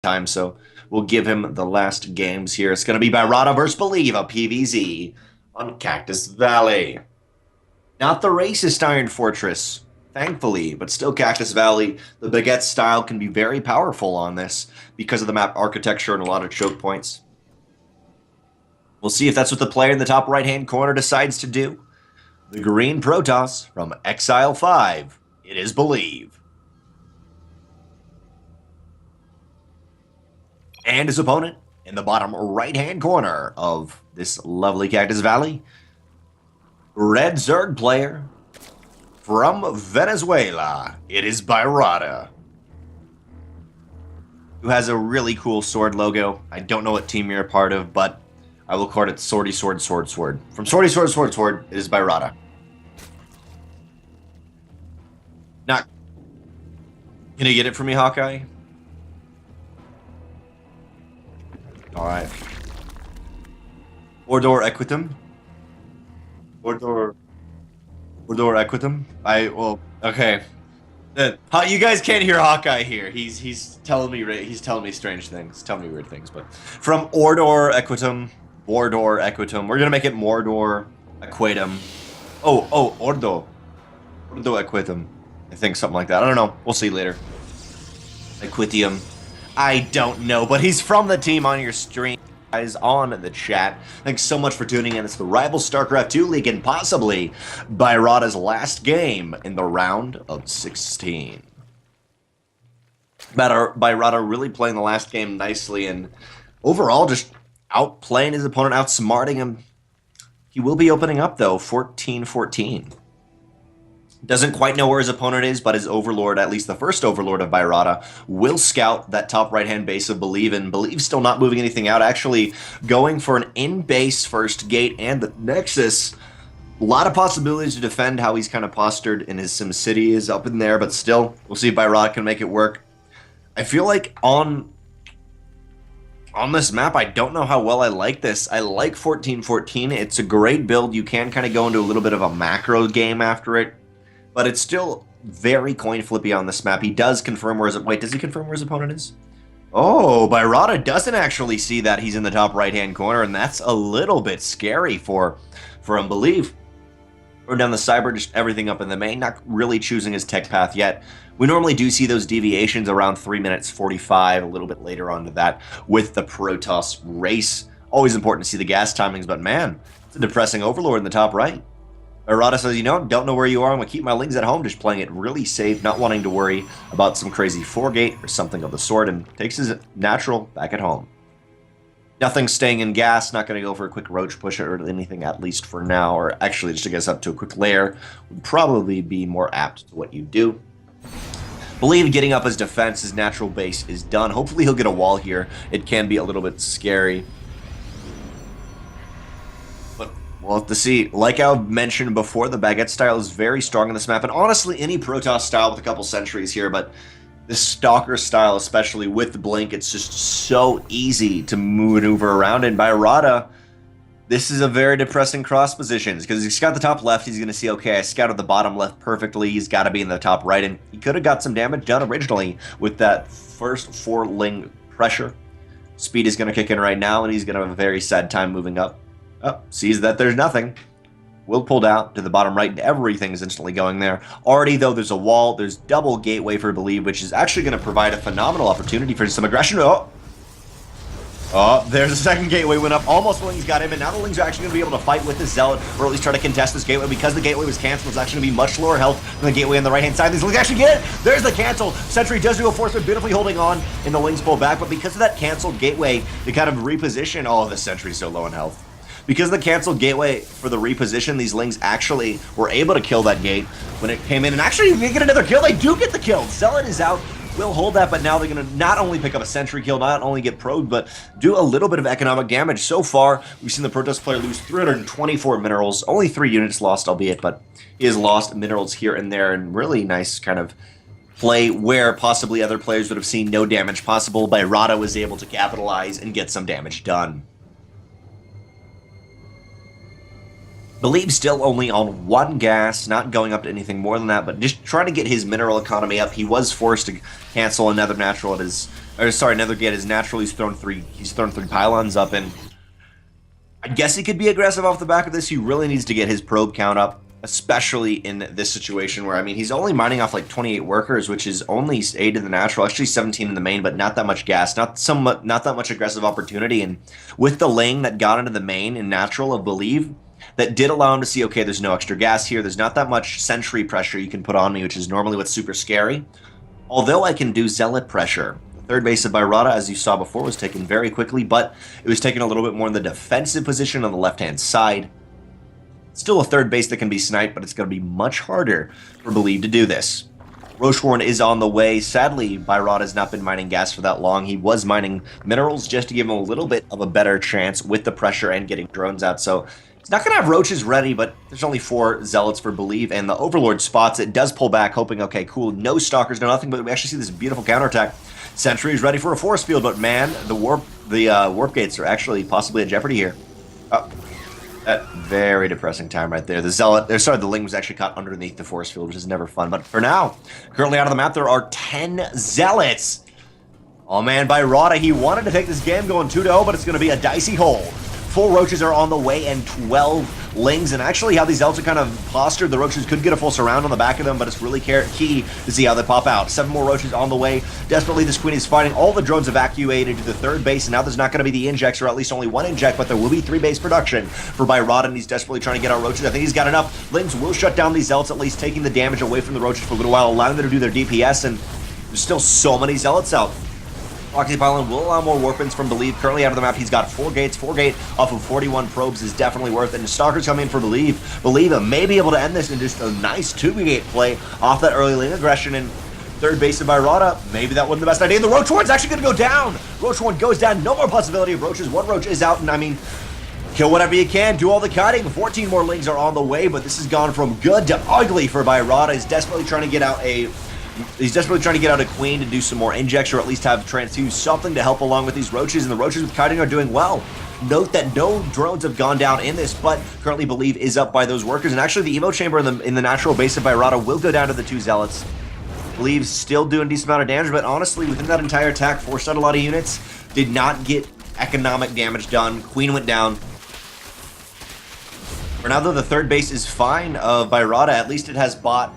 time, so we'll give him the last games here. It's going to be ByRada versus Believe, a PvZ on Cactus Valley. Not the racist Iron Fortress, thankfully, but still Cactus Valley. The baguette style can be very powerful on this because of the map architecture and a lot of choke points. We'll see if that's what the player in the top right-hand corner decides to do. The green Protoss from Exile 5. It is Believe. And his opponent in the bottom right-hand corner of this lovely Cactus Valley, red Zerg player from Venezuela. It is ByRada, who has a really cool sword logo. I don't know what team you're a part of, but I will call it Swordy Sword Sword Sword. From Swordy Sword Sword Sword, it is ByRada. Not gonna get it for me, Hawkeye? Alright. Ordor Equitum. Ordor Equitum. Okay. You guys can't hear Hawkeye here. He's telling me strange things, telling me weird things. But from Ordor Equitum, we're gonna make it Mordor Equitum. Ordo Equitum. I think something like that. I don't know. We'll see later. Equitium. I don't know, but he's from the team on your stream, guys, on the chat. Thanks so much for tuning in. It's the Rival StarCraft 2 League and possibly ByRada's last game in the round of 16. ByRada really playing the last game nicely and overall just outplaying his opponent, outsmarting him. He will be opening up, though, 14-14. Doesn't quite know where his opponent is, but his overlord, at least the first overlord of ByRada, will scout that top right-hand base of Believe, and Believe still not moving anything out, actually going for an in-base first gate and the Nexus. A lot of possibilities to defend how he's kind of postured in his SimCity is up in there, but still, we'll see if ByRada can make it work. I feel like on this map, I don't know how well I like this. I like 14-14. It's a great build. You can kind of go into a little bit of a macro game after it. But it's still very coin flippy on this map. He does confirm where his... Wait, does he confirm where his opponent is? Oh, ByRada doesn't actually see that he's in the top right-hand corner, and that's a little bit scary for Unbelieve. Or down the cyber, just everything up in the main, not really choosing his tech path yet. We normally do see those deviations around 3 minutes 45, a little bit later on to that, with the Protoss race. Always important to see the gas timings, but man, it's a depressing overlord in the top right. ByRada says, don't know where you are. I'm going to keep my lings at home, just playing it really safe, not wanting to worry about some crazy 4-gate or something of the sort, and takes his natural back at home. Nothing staying in gas, not going to go for a quick roach push or anything, at least for now, or actually just to get us up to a quick lair would probably be more apt to what you do. Believe getting up his defense, his natural base is done. Hopefully he'll get a wall here. It can be a little bit scary. We'll have to see. Like I've mentioned before, the baguette style is very strong on this map, and honestly, any Protoss style with a couple sentries here, but this Stalker style, especially with the Blink, it's just so easy to maneuver around, and ByRada, this is a very depressing cross positions, because he's got the top left, he's going to see, okay, I scouted the bottom left perfectly, he's got to be in the top right, and he could have got some damage done originally with that first 4-ling pressure. Speed is going to kick in right now, and he's going to have a very sad time moving up. Oh, sees that there's nothing. Will pulled out to the bottom right, and everything is instantly going there. Already, though, there's a wall. There's double gateway for Believe, which is actually going to provide a phenomenal opportunity for some aggression. Oh, there's a second gateway went up. Almost Lings got him, and now the Lings are actually going to be able to fight with the Zealot, or at least try to contest this gateway. Because the gateway was canceled, it's actually going to be much lower health than the gateway on the right-hand side. These Lings actually get it! There's the cancel! Sentry does do a force, but beautifully holding on, and the Lings pull back. But because of that canceled gateway, they kind of reposition. Oh, the Sentry's so low in health. Because of the canceled gateway for the reposition, these Lings actually were able to kill that gate when it came in. And actually, they get another kill. They do get the kill. Zealot is out. Will hold that, but now they're going to not only pick up a sentry kill, not only get probed, but do a little bit of economic damage. So far, we've seen the Protoss player lose 324 minerals. Only 3 units lost, albeit, but he has lost minerals here and there. And really nice kind of play where possibly other players would have seen no damage possible. ByRada was able to capitalize and get some damage done. Believe still only on 1 gas, not going up to anything more than that, but just trying to get his mineral economy up. He was forced to cancel another natural at his, or sorry, another get his natural. He's thrown 3 pylons up, and I guess he could be aggressive off the back of this. He really needs to get his probe count up, especially in this situation where, I mean, he's only mining off like 28 workers, which is only 8 in the natural, actually 17 in the main, but not that much gas, not that much aggressive opportunity. And with the laying that got into the main and natural of Believe, that did allow him to see, okay, there's no extra gas here. There's not that much sentry pressure you can put on me, which is normally what's super scary. Although I can do zealot pressure. The third base of ByRada, as you saw before, was taken very quickly, but it was taken a little bit more in the defensive position on the left-hand side. Still a third base that can be sniped, but it's going to be much harder for Believe to do this. Ro16 is on the way. Sadly, ByRada has not been mining gas for that long. He was mining minerals just to give him a little bit of a better chance with the pressure and getting drones out. So he's not going to have roaches ready, but there's only 4 zealots for Believe, and the Overlord spots it, does pull back, hoping, okay, cool, no stalkers, no nothing, but we actually see this beautiful counterattack. Sentry is ready for a force field, but man, the warp gates are actually possibly in jeopardy here. Oh, that very depressing time right there. The zealot, the Ling was actually caught underneath the force field, which is never fun. But for now, currently out of the map, there are 10 zealots. Oh man, ByRada, he wanted to take this game going 2-0, but it's going to be a dicey hole. 4 roaches are on the way and 12 lings, and actually how these zealots are kind of postured, the roaches could get a full surround on the back of them, but it's really key to see how they pop out. 7 more roaches on the way. Desperately, this queen is fighting. All the drones evacuated to the third base, and now there's not going to be the injects, or at least only 1 inject, but there will be 3 base production for ByRada, and he's desperately trying to get out roaches. I think he's got enough. Lings will shut down these zealots, at least taking the damage away from the roaches for a little while, allowing them to do their DPS, and there's still so many zealots out. Proxy Pylon will allow more warpins from Believe. Currently out of the map, he's got 4 gates. 4 gate off of 41 probes is definitely worth it. And Stalkers coming in for Believe. Believe may be able to end this in just a nice 2-gate play off that early lane aggression. And third base of ByRada, maybe that wasn't the best idea. The Roach One's actually going to go down. Roach One goes down. No more possibility of roaches. 1 roach is out, and I mean, kill whatever you can. Do all the kiting. 14 more lings are on the way, but this has gone from good to ugly for ByRada. He's desperately trying to get out a queen to do some more injects, or at least have transfuse something to help along with these roaches, and the roaches with kiting are doing well. Note that no drones have gone down in this, but currently Believe is up by those workers, and actually the evo chamber in the natural base of ByRada will go down to the 2 zealots. Believe's still doing a decent amount of damage, but honestly, within that entire attack, forced out a lot of units, did not get economic damage done. Queen went down. For now, though, the third base is fine of ByRada. At least it has bought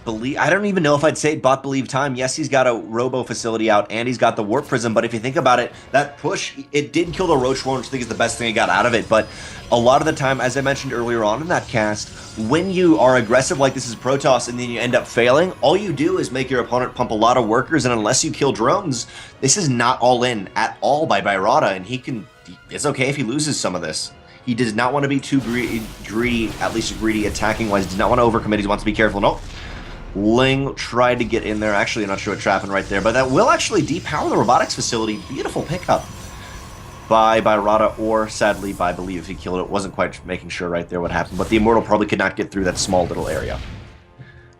Believe. I don't even know if I'd say bought Believe time. Yes, he's got a robo facility out, and he's got the warp prism, but if you think about it, that push, it did kill the roach one, which I think is the best thing he got out of it. But a lot of the time, as I mentioned earlier on in that cast, when you are aggressive like this is Protoss and then you end up failing, all you do is make your opponent pump a lot of workers, and unless you kill drones, this is not all in at all by ByRada, and it's okay if he loses some of this. He does not want to be too greedy, at least greedy attacking-wise. Does not want to overcommit. He wants to be careful. Nope. Ling tried to get in there. Actually, I'm not sure what happened right there, but that will actually depower the robotics facility. Beautiful pickup by ByRada, or sadly by Believe if he killed it. Wasn't quite making sure right there what happened, but the Immortal probably could not get through that small little area.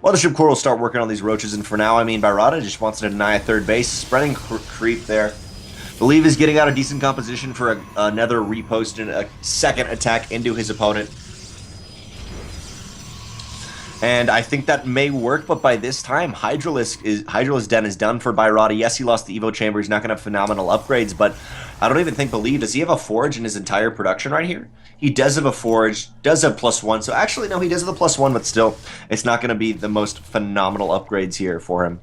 Mothership Core will start working on these roaches, and for now, I mean, ByRada just wants to deny a third base. Spreading creep there. Believe is getting out a decent composition for another repost and a second attack into his opponent. And I think that may work, but by this time, Hydralisk Den is done for ByRada. Yes, he lost the Evo Chamber. He's not going to have phenomenal upgrades, but I don't even think Believe. Does he have a Forge in his entire production right here? He does have a Forge, does have +1. So actually, no, he does have the +1, but still, it's not going to be the most phenomenal upgrades here for him.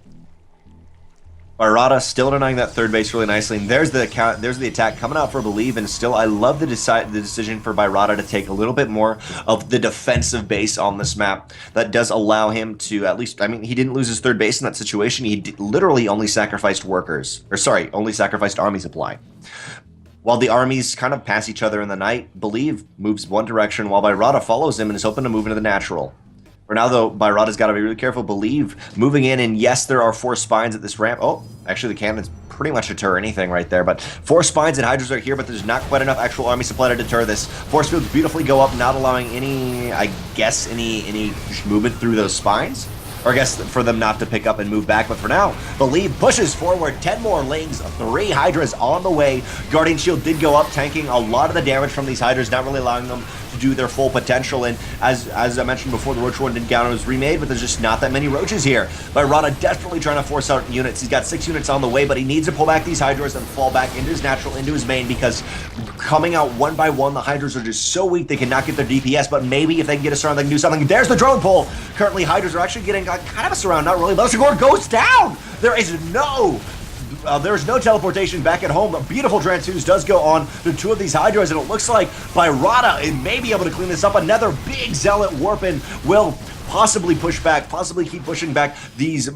ByRada still denying that third base really nicely, and there's the attack coming out for Believe, and still I love the decision for ByRada to take a little bit more of the defensive base on this map. That does allow him to at least, I mean, he didn't lose his third base in that situation. He literally only sacrificed only sacrificed army supply. While the armies kind of pass each other in the night, Believe moves one direction while ByRada follows him and is hoping to move into the natural. For now, though, ByRada's got to be really careful. Believe moving in, and yes, there are 4 spines at this ramp. Oh, actually, the cannon's pretty much deter anything right there, but 4 spines and Hydras are here, but there's not quite enough actual army supply to deter this. Force fields beautifully go up, not allowing any, I guess, any movement through those spines. Or I guess for them not to pick up and move back, but for now, Believe pushes forward. 10 more lings, 3 Hydras on the way. Guardian Shield did go up, tanking a lot of the damage from these Hydras, not really allowing them to do their full potential. And as I mentioned before, the Roach Warden encounter was remade, but there's just not that many roaches here. ByRada desperately trying to force out units. He's got 6 units on the way, but he needs to pull back these Hydras and fall back into his natural, into his main, because coming out one by one, the Hydras are just so weak they cannot get their DPS, but maybe if they can get a surround, they can do something. There's the drone pull. Currently, Hydras are actually getting kind of a surround, not really. Velisagor goes down! There's no teleportation back at home. A beautiful Drennoc does go on to 2 of these Hydras, and it looks like ByRada may be able to clean this up. Another big Zealot Warpin will possibly push back, possibly keep pushing back these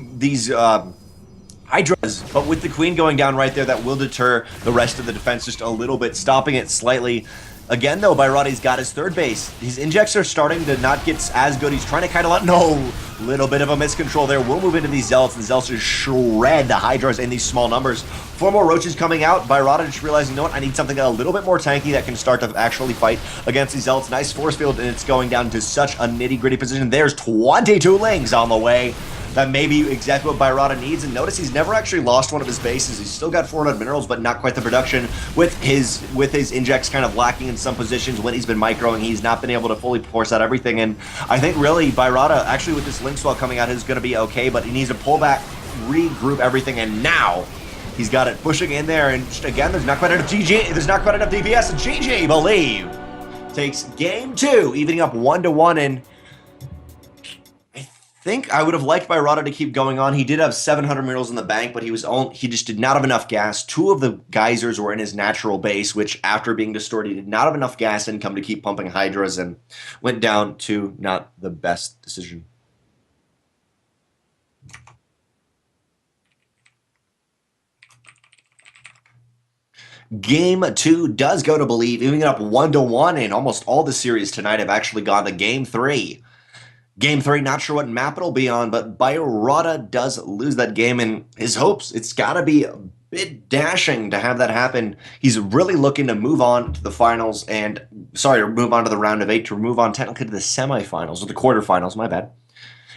Hydras, but with the Queen going down right there, that will deter the rest of the defense just a little bit, stopping it slightly. Again, though, ByRada's got his 3rd base. His injects are starting to not get as good. He's trying to kind of let... No! Little bit of a miscontrol there. We'll move into these Zealots. The Zealots just shred the Hydras in these small numbers. 4 more Roaches coming out. ByRada just realizing, you know what, I need something a little bit more tanky that can start to actually fight against these Zealots. Nice force field, and it's going down to such a nitty-gritty position. There's 22 Lings on the way. That may be exactly what ByRada needs. And notice he's never actually lost one of his bases. He's still got 400 minerals, but not quite the production. With his injects kind of lacking in some positions when he's been microing, he's not been able to fully force out everything. And I think really ByRada, actually with this Link Swell coming out, is going to be okay, but he needs to pull back, regroup everything, and now he's got it pushing in there. And just, again, there's not quite enough GG. There's not quite enough DPS. And GG, believe, takes game 2, evening up 1-1. And I think I would have liked ByRada to keep going on. He did have 700 minerals in the bank, but he just did not have enough gas. 2 of the geysers were in his natural base, which after being distorted, he did not have enough gas income to keep pumping Hydras, and went down to not the best decision. Game 2 does go to Believe, evening it up 1-1, and almost all the series tonight have actually gone to Game 3. Game 3, not sure what map it'll be on, but ByRada does lose that game, and his hopes, it's got to be a bit dashing to have that happen. He's really looking to move on to the finals, and, sorry, to move on to the round of 8, to move on technically to the semifinals, or the quarterfinals, my bad.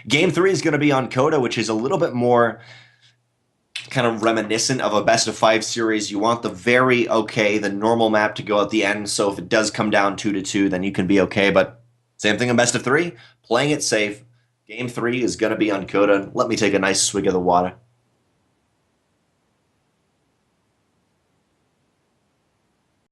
Game 3 is going to be on Coda, which is a little bit more kind of reminiscent of a best-of-5 series. You want the the normal map to go at the end, so if it does come down 2-2, then you can be okay, but same thing in best of 3, playing it safe. Game 3 is going to be on Coda. Let me take a nice swig of the water.